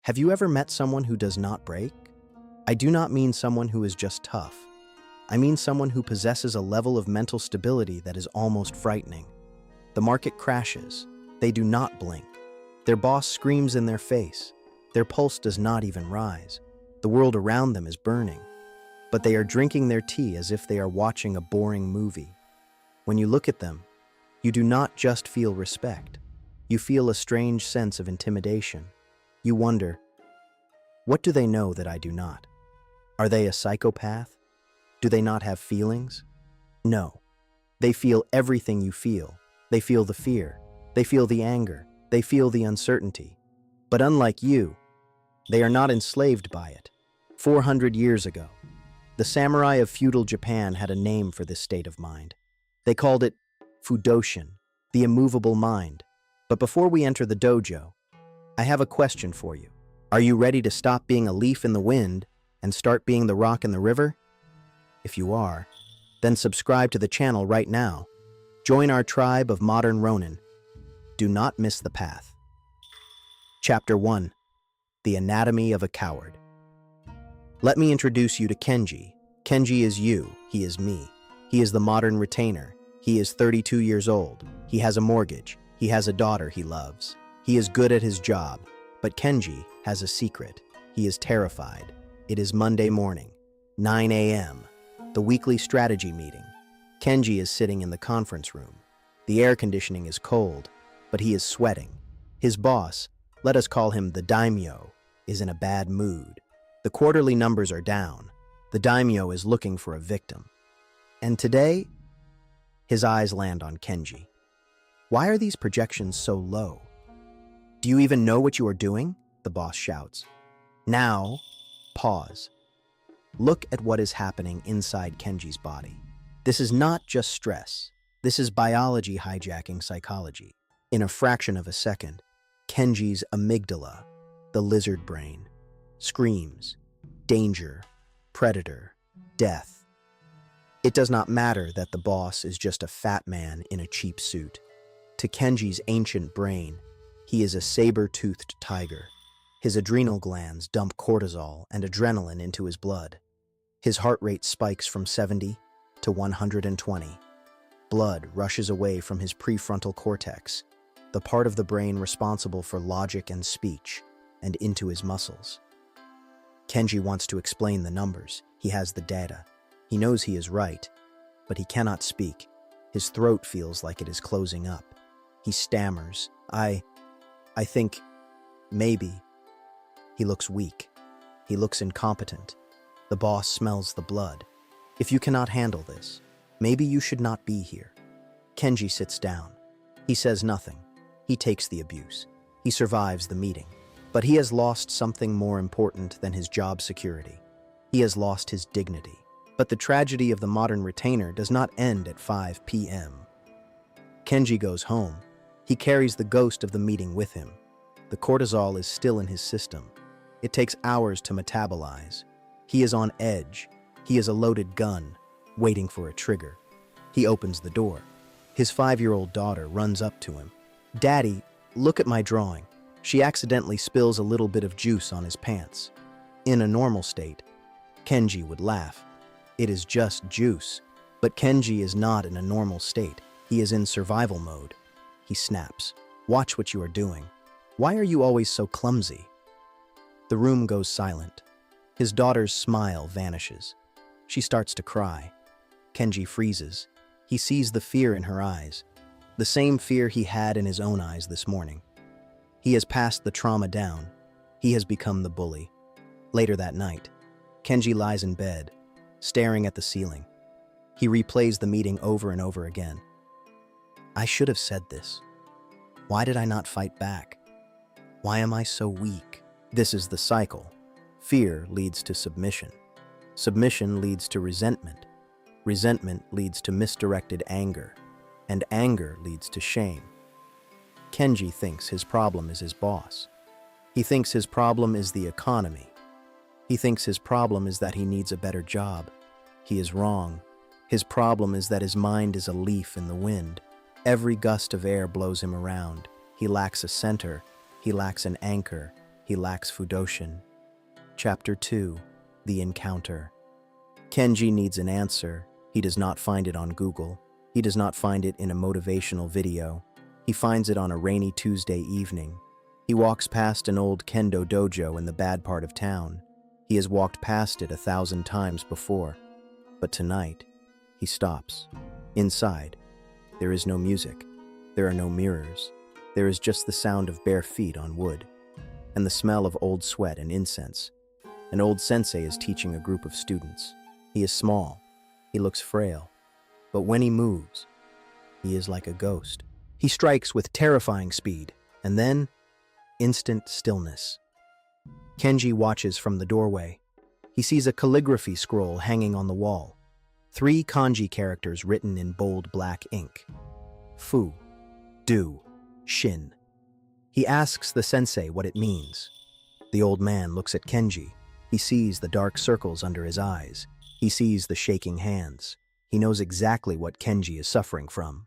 Have you ever met someone who does not break? I do not mean someone who is just tough. I mean someone who possesses a level of mental stability that is almost frightening. The market crashes. They do not blink. Their boss screams in their face. Their pulse does not even rise. The world around them is burning. But they are drinking their tea as if they are watching a boring movie. When you look at them, you do not just feel respect. You feel a strange sense of intimidation. You wonder, what do they know that I do not? Are they a psychopath? Do they not have feelings? No. They feel everything you feel. They feel the fear. They feel the anger. They feel the uncertainty. But unlike you, they are not enslaved by it. 400 years ago, the samurai of feudal Japan had a name for this state of mind. They called it Fudoshin, the immovable mind. But before we enter the dojo, I have a question for you. Are you ready to stop being a leaf in the wind and start being the rock in the river? If you are, then subscribe to the channel right now. Join our tribe of modern Ronin. Do not miss the path. Chapter 1. The Anatomy of a Coward. Let me introduce you to Kenji. Kenji is you, he is me. He is the modern retainer. He is 32 years old. He has a mortgage. He has a daughter he loves. He is good at his job. But Kenji has a secret. He is terrified. It is Monday morning, 9 a.m., the weekly strategy meeting. Kenji is sitting in the conference room. The air conditioning is cold, but he is sweating. His boss, let us call him the daimyo, is in a bad mood. The quarterly numbers are down. The daimyo is looking for a victim. And today, his eyes land on Kenji. Why are these projections so low? Do you even know what you are doing? The boss shouts. Now, pause. Look at what is happening inside Kenji's body. This is not just stress. This is biology hijacking psychology. In a fraction of a second, Kenji's amygdala, the lizard brain, screams, danger, predator, death. It does not matter that the boss is just a fat man in a cheap suit. To Kenji's ancient brain, he is a saber-toothed tiger. His adrenal glands dump cortisol and adrenaline into his blood. His heart rate spikes from 70 to 120. Blood rushes away from his prefrontal cortex, the part of the brain responsible for logic and speech, and into his muscles. Kenji wants to explain the numbers. He has the data. He knows he is right, but he cannot speak. His throat feels like it is closing up. He stammers, I think, maybe. He looks weak. He looks incompetent. The boss smells the blood. If you cannot handle this, maybe you should not be here. Kenji sits down. He says nothing. He takes the abuse. He survives the meeting. But he has lost something more important than his job security. He has lost his dignity. But the tragedy of the modern retainer does not end at 5 p.m. Kenji goes home. He carries the ghost of the meeting with him. The cortisol is still in his system. It takes hours to metabolize. He is on edge. He is a loaded gun, waiting for a trigger. He opens the door. His 5-year-old daughter runs up to him. Daddy, look at my drawing. She accidentally spills a little bit of juice on his pants. In a normal state, Kenji would laugh. It is just juice. But Kenji is not in a normal state. He is in survival mode. He snaps. Watch what you are doing. Why are you always so clumsy? The room goes silent. His daughter's smile vanishes. She starts to cry. Kenji freezes. He sees the fear in her eyes, the same fear he had in his own eyes this morning. He has passed the trauma down. He has become the bully. Later that night, Kenji lies in bed, staring at the ceiling. He replays the meeting over and over again. I should have said this. Why did I not fight back? Why am I so weak? This is the cycle. Fear leads to submission. Submission leads to resentment. Resentment leads to misdirected anger. And anger leads to shame. Kenji thinks his problem is his boss. He thinks his problem is the economy. He thinks his problem is that he needs a better job. He is wrong. His problem is that his mind is a leaf in the wind. Every gust of air blows him around. He lacks a center. He lacks an anchor. he lacks Fudoshin. Chapter 2. The Encounter. Kenji needs an answer. He does not find it on Google. He does not find it in a motivational video. He finds it on a rainy Tuesday evening. He walks past an old kendo dojo in the bad part of town. He has walked past it 1,000 times before. But tonight, he stops. Inside, there is no music. There are no mirrors. There is just the sound of bare feet on wood, and the smell of old sweat and incense. An old sensei is teaching a group of students. He is small. He looks frail. But when he moves, he is like a ghost. He strikes with terrifying speed, and then, instant stillness. Kenji watches from the doorway. He sees a calligraphy scroll hanging on the wall. 3 kanji characters written in bold black ink. Fu, Do, Shin. He asks the sensei what it means. The old man looks at Kenji. He sees the dark circles under his eyes. He sees the shaking hands. He knows exactly what Kenji is suffering from.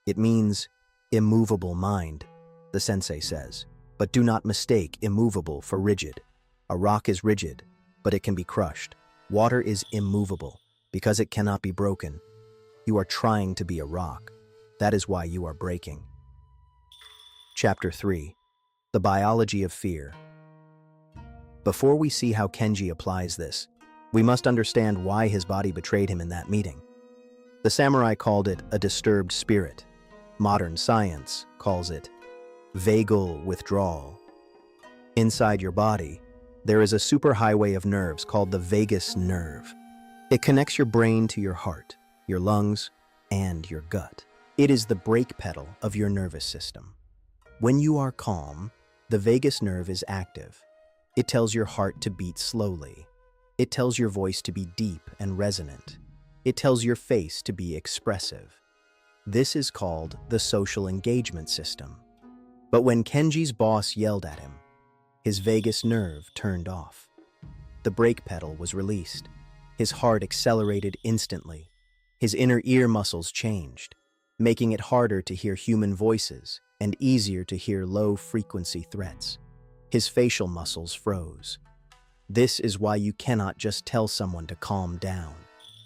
It means immovable mind, the sensei says. But do not mistake immovable for rigid. A rock is rigid, but it can be crushed. Water is immovable because it cannot be broken. You are trying to be a rock. That is why you are breaking. Chapter 3. The Biology of Fear. Before we see how Kenji applies this, we must understand why his body betrayed him in that meeting. The samurai called it a disturbed spirit. Modern science calls it vagal withdrawal. Inside your body, there is a superhighway of nerves called the vagus nerve. It connects your brain to your heart, your lungs, and your gut. It is the brake pedal of your nervous system. When you are calm, the vagus nerve is active. It tells your heart to beat slowly. It tells your voice to be deep and resonant. It tells your face to be expressive. This is called the social engagement system. But when Kenji's boss yelled at him, his vagus nerve turned off. The brake pedal was released. His heart accelerated instantly. His inner ear muscles changed, making it harder to hear human voices and easier to hear low-frequency threats. His facial muscles froze. This is why you cannot just tell someone to calm down.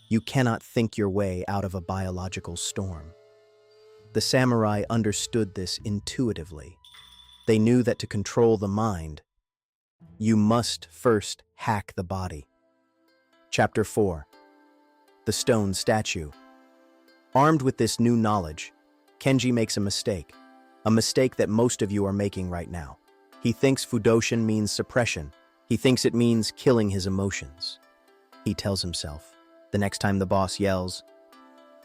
You cannot think your way out of a biological storm. The samurai understood this intuitively. They knew that to control the mind, you must first hack the body. Chapter 4. The Stone Statue. Armed with this new knowledge, Kenji makes a mistake that most of you are making right now. He thinks Fudoshin means suppression. He thinks it means killing his emotions. He tells himself, the next time the boss yells,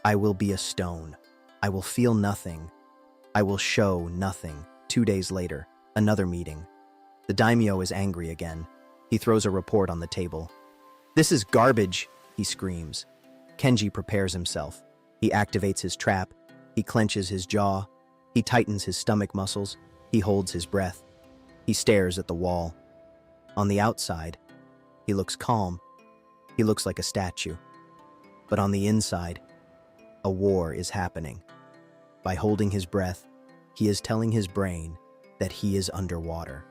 I will be a stone. I will feel nothing. I will show nothing. 2 days later, another meeting. The daimyo is angry again. He throws a report on the table. This is garbage, he screams. Kenji prepares himself. He activates his trap. He clenches his jaw. He tightens his stomach muscles. He holds his breath. He stares at the wall. On the outside, he looks calm. He looks like a statue. But on the inside, a war is happening. By holding his breath, he is telling his brain that he is underwater.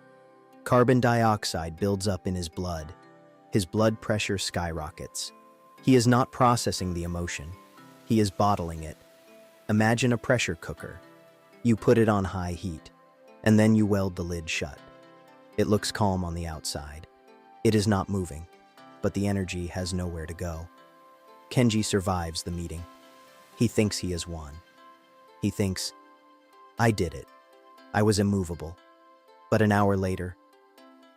Carbon dioxide builds up in his blood. His blood pressure skyrockets. He is not processing the emotion. He is bottling it. Imagine a pressure cooker. You put it on high heat, and then you weld the lid shut. It looks calm on the outside. It is not moving, but the energy has nowhere to go. Kenji survives the meeting. He thinks he has won. He thinks, I did it. I was immovable. But an hour later,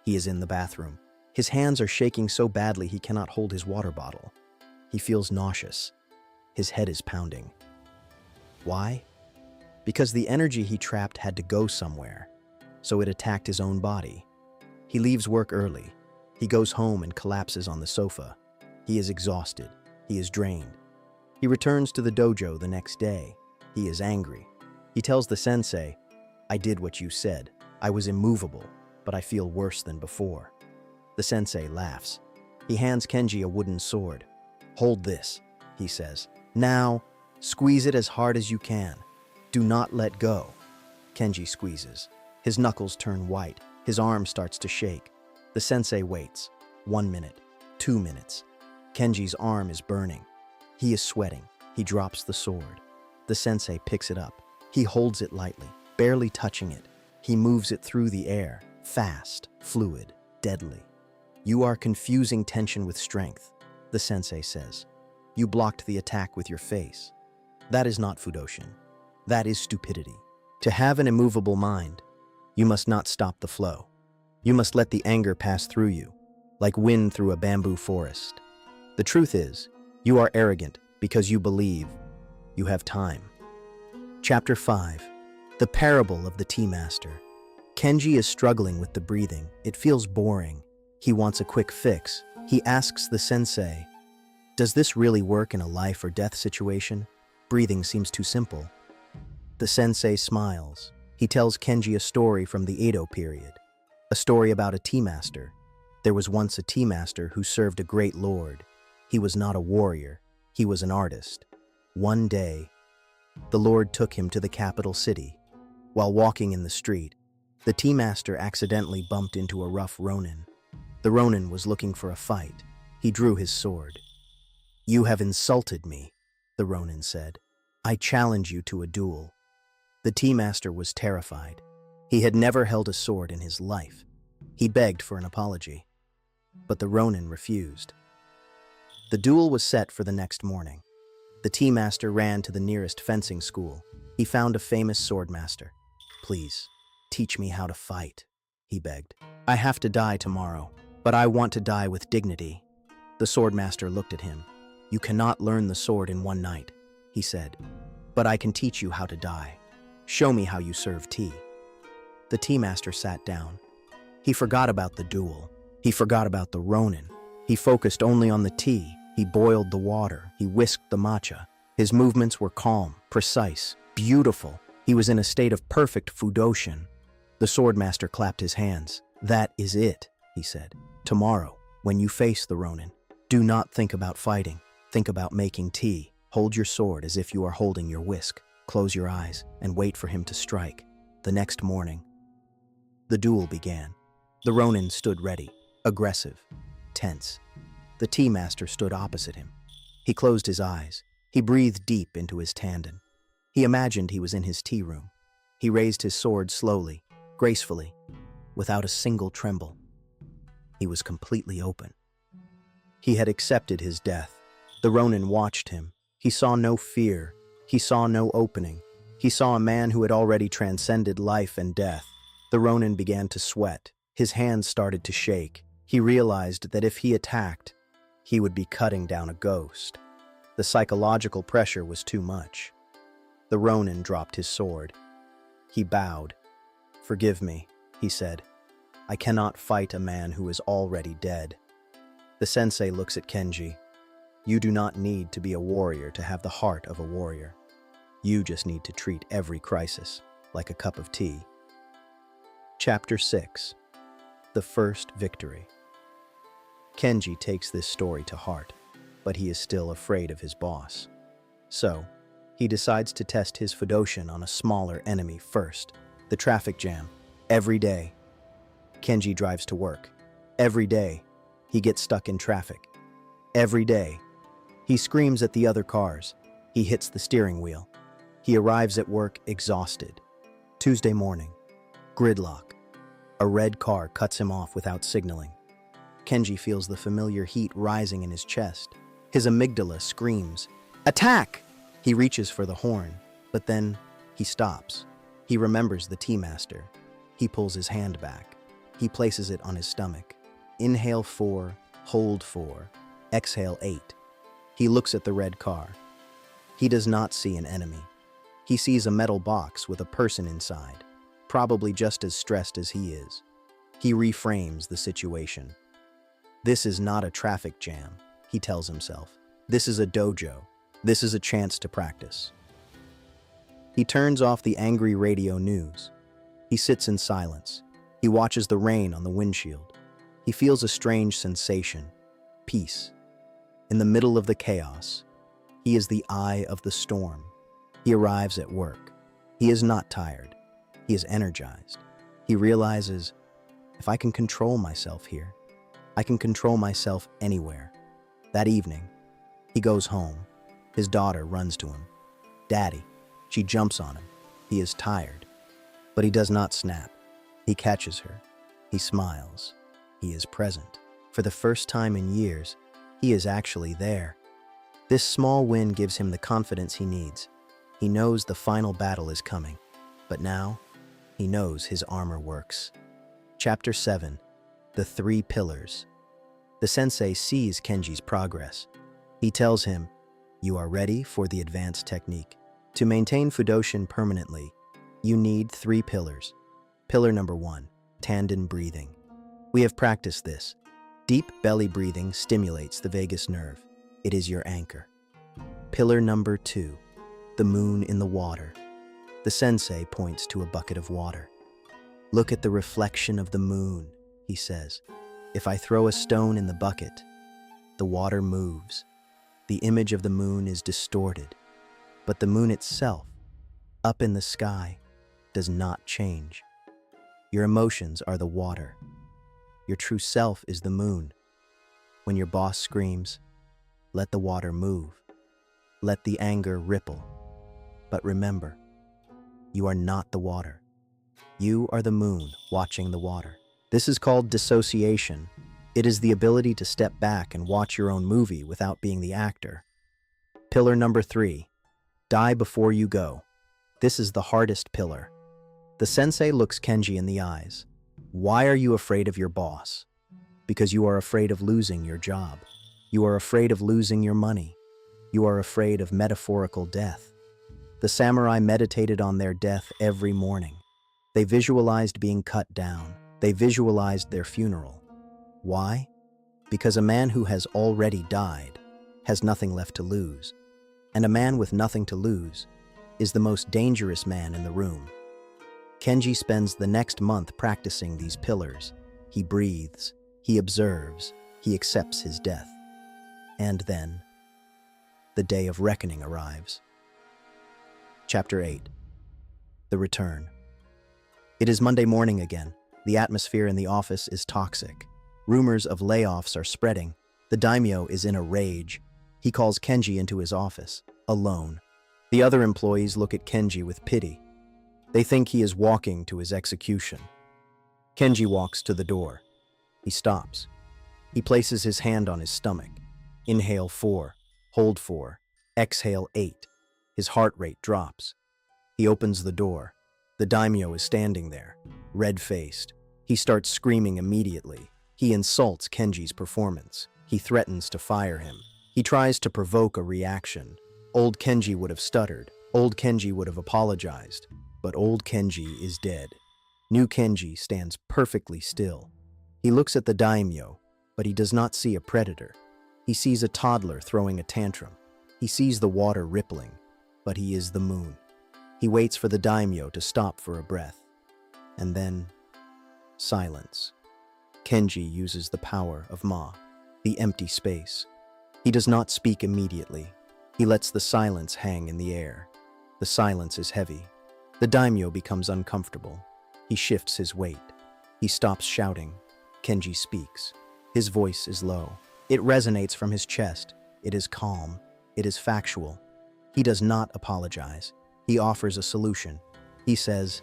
he is in the bathroom. His hands are shaking so badly he cannot hold his water bottle. He feels nauseous. His head is pounding. Why? Because the energy he trapped had to go somewhere, so it attacked his own body. He leaves work early. He goes home and collapses on the sofa. He is exhausted. He is drained. He returns to the dojo the next day. He is angry. He tells the sensei, I did what you said. I was immovable, but I feel worse than before. The sensei laughs. He hands Kenji a wooden sword. Hold this, he says. Now, squeeze it as hard as you can. Do not let go. Kenji squeezes. His knuckles turn white. His arm starts to shake. The sensei waits. 1 minute, 2 minutes. Kenji's arm is burning. He is sweating. He drops the sword. The sensei picks it up. He holds it lightly, barely touching it. He moves it through the air, fast, fluid, deadly. "You are confusing tension with strength," the sensei says. "You blocked the attack with your face." That is not Fudoshin. That is stupidity. To have an immovable mind, you must not stop the flow. You must let the anger pass through you, like wind through a bamboo forest. The truth is, you are arrogant because you believe you have time. Chapter 5. The Parable of the Tea Master. Kenji is struggling with the breathing. It feels boring. He wants a quick fix. He asks the sensei, "Does this really work in a life or death situation? Breathing seems too simple." The sensei smiles. He tells Kenji a story from the Edo period. A story about a tea master. There was once a tea master who served a great lord. He was not a warrior. He was an artist. One day, the lord took him to the capital city. While walking in the street, the tea master accidentally bumped into a rough ronin. The ronin was looking for a fight. He drew his sword. "You have insulted me," the ronin said. "I challenge you to a duel." The tea master was terrified. He had never held a sword in his life. He begged for an apology, but the ronin refused. The duel was set for the next morning. The tea master ran to the nearest fencing school. He found a famous sword master. "Please, teach me how to fight," he begged. "I have to die tomorrow, but I want to die with dignity." The sword master looked at him. "You cannot learn the sword in one night," he said, "but I can teach you how to die. Show me how you serve tea." The tea master sat down. He forgot about the duel. He forgot about the ronin. He focused only on the tea. He boiled the water. He whisked the matcha. His movements were calm, precise, beautiful. He was in a state of perfect Fudoshin. The sword master clapped his hands. "That is it," he said. "Tomorrow, when you face the ronin, do not think about fighting. Think about making tea. Hold your sword as if you are holding your whisk. Close your eyes and wait for him to strike." The next morning, the duel began. The ronin stood ready, aggressive, tense. The tea master stood opposite him. He closed his eyes. He breathed deep into his tanden. He imagined he was in his tea room. He raised his sword slowly, gracefully, without a single tremble. He was completely open. He had accepted his death. The ronin watched him. He saw no fear. He saw no opening. He saw a man who had already transcended life and death. The ronin began to sweat. His hands started to shake. He realized that if he attacked, he would be cutting down a ghost. The psychological pressure was too much. The ronin dropped his sword. He bowed. "Forgive me," he said. "I cannot fight a man who is already dead." The sensei looks at Kenji. "You do not need to be a warrior to have the heart of a warrior. You just need to treat every crisis like a cup of tea." Chapter 6. The First Victory. Kenji takes this story to heart, but he is still afraid of his boss. So, he decides to test his Fudoshin on a smaller enemy first, the traffic jam. Every day, Kenji drives to work. Every day, he gets stuck in traffic. Every day, he screams at the other cars. He hits the steering wheel. He arrives at work exhausted. Tuesday morning, gridlock. A red car cuts him off without signaling. Kenji feels the familiar heat rising in his chest. His amygdala screams, "Attack!" He reaches for the horn, but then he stops. He remembers the tea master. He pulls his hand back. He places it on his stomach. Inhale 4, hold 4, exhale 8. He looks at the red car. He does not see an enemy. He sees a metal box with a person inside, probably just as stressed as he is. He reframes the situation. This is not a traffic jam, he tells himself. This is a dojo. This is a chance to practice. He turns off the angry radio news. He sits in silence. He watches the rain on the windshield. He feels a strange sensation, peace. In the middle of the chaos, he is the eye of the storm. He arrives at work. He is not tired. He is energized. He realizes, If I can control myself here, I can control myself anywhere. That evening, he goes home. His daughter runs to him. Daddy. She jumps on him. He is tired, but he does not snap. He catches her. He smiles. He is present. For the first time in years, he is actually there. This small win gives him the confidence he needs. He knows the final battle is coming, but now he knows his armor works. Chapter 7. The 3 Pillars. The sensei sees Kenji's progress. He tells him, "You are ready for the advanced technique. To maintain Fudoshin permanently, you need 3 pillars. Pillar number 1, tanden breathing. We have practiced this. Deep belly breathing stimulates the vagus nerve. It is your anchor. Pillar number 2, the moon in the water. The sensei points to a bucket of water. Look at the reflection of the moon, he says. If I throw a stone in the bucket, the water moves. The image of the moon is distorted, but the moon itself, up in the sky, does not change. Your emotions are the water. Your true self is the moon. When your boss screams, let the water move. Let the anger ripple. But remember, you are not the water. You are the moon watching the water. This is called dissociation. It is the ability to step back and watch your own movie without being the actor. Pillar number 3, die before you go. This is the hardest pillar. The sensei looks Kenji in the eyes. Why are you afraid of your boss? Because you are afraid of losing your job. You are afraid of losing your money. You are afraid of metaphorical death. The samurai meditated on their death every morning. They visualized being cut down. They visualized their funeral. Why? Because a man who has already died has nothing left to lose. And a man with nothing to lose is the most dangerous man in the room. Kenji spends the next month practicing these pillars. He breathes, he observes, he accepts his death. And then, the day of reckoning arrives. Chapter 8. The Return. It is Monday morning again. The atmosphere in the office is toxic. Rumors of layoffs are spreading. The daimyo is in a rage. He calls Kenji into his office, alone. The other employees look at Kenji with pity. They think he is walking to his execution. Kenji walks to the door. He stops. He places his hand on his stomach. Inhale 4, hold 4, exhale 8. His heart rate drops. He opens the door. The daimyo is standing there, red-faced. He starts screaming immediately. He insults Kenji's performance. He threatens to fire him. He tries to provoke a reaction. Old Kenji would have stuttered. Old Kenji would have apologized. But old Kenji is dead. New Kenji stands perfectly still. He looks at the daimyo, but he does not see a predator. He sees a toddler throwing a tantrum. He sees the water rippling, but he is the moon. He waits for the daimyo to stop for a breath. And then, silence. Kenji uses the power of Ma, the empty space. He does not speak immediately. He lets the silence hang in the air. The silence is heavy. The daimyo becomes uncomfortable. He shifts his weight. He stops shouting. Kenji speaks. His voice is low. It resonates from his chest. It is calm. It is factual. He does not apologize. He offers a solution. He says,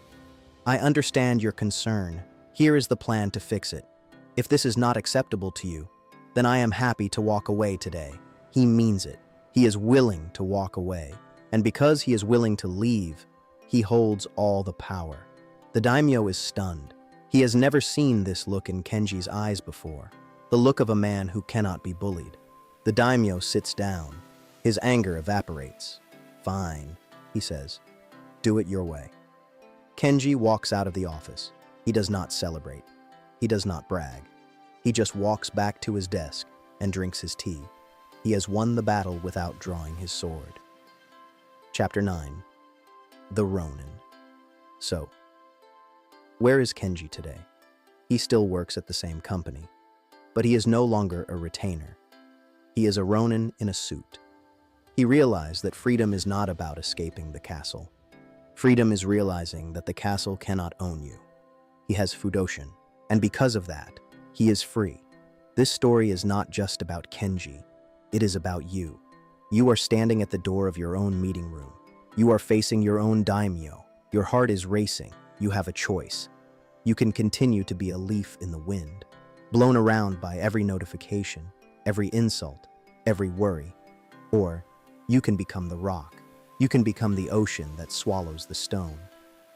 I understand your concern. Here is the plan to fix it. If this is not acceptable to you, then I am happy to walk away today. He means it. He is willing to walk away. And because he is willing to leave, he holds all the power. The daimyo is stunned. He has never seen this look in Kenji's eyes before. The look of a man who cannot be bullied. The daimyo sits down. His anger evaporates. Fine, he says. Do it your way. Kenji walks out of the office. He does not celebrate. He does not brag. He just walks back to his desk and drinks his tea. He has won the battle without drawing his sword. Chapter 9. The Ronin. So, where is Kenji today? He still works at the same company, but he is no longer a retainer. He is a Ronin in a suit. He realized that freedom is not about escaping the castle. Freedom is realizing that the castle cannot own you. He has Fudoshin. And because of that, he is free. This story is not just about Kenji. It is about you. You are standing at the door of your own meeting room. You are facing your own daimyo. Your heart is racing. You have a choice. You can continue to be a leaf in the wind, blown around by every notification, every insult, every worry. Or you can become the rock. You can become the ocean that swallows the stone.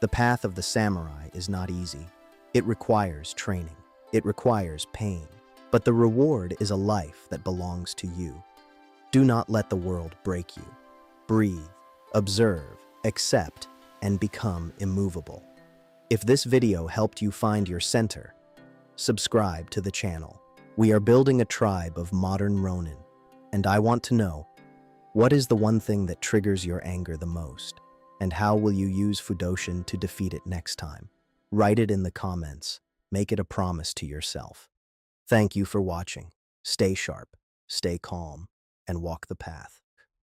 The path of the samurai is not easy. It requires training. It requires pain. But the reward is a life that belongs to you. Do not let the world break you. Breathe, observe, accept, and become immovable. If this video helped you find your center, subscribe to the channel. We are building a tribe of modern Ronin, and I want to know, what is the one thing that triggers your anger the most? And how will you use Fudoshin to defeat it next time? Write it in the comments. Make it a promise to yourself. Thank you for watching. Stay sharp, stay calm, and walk the path.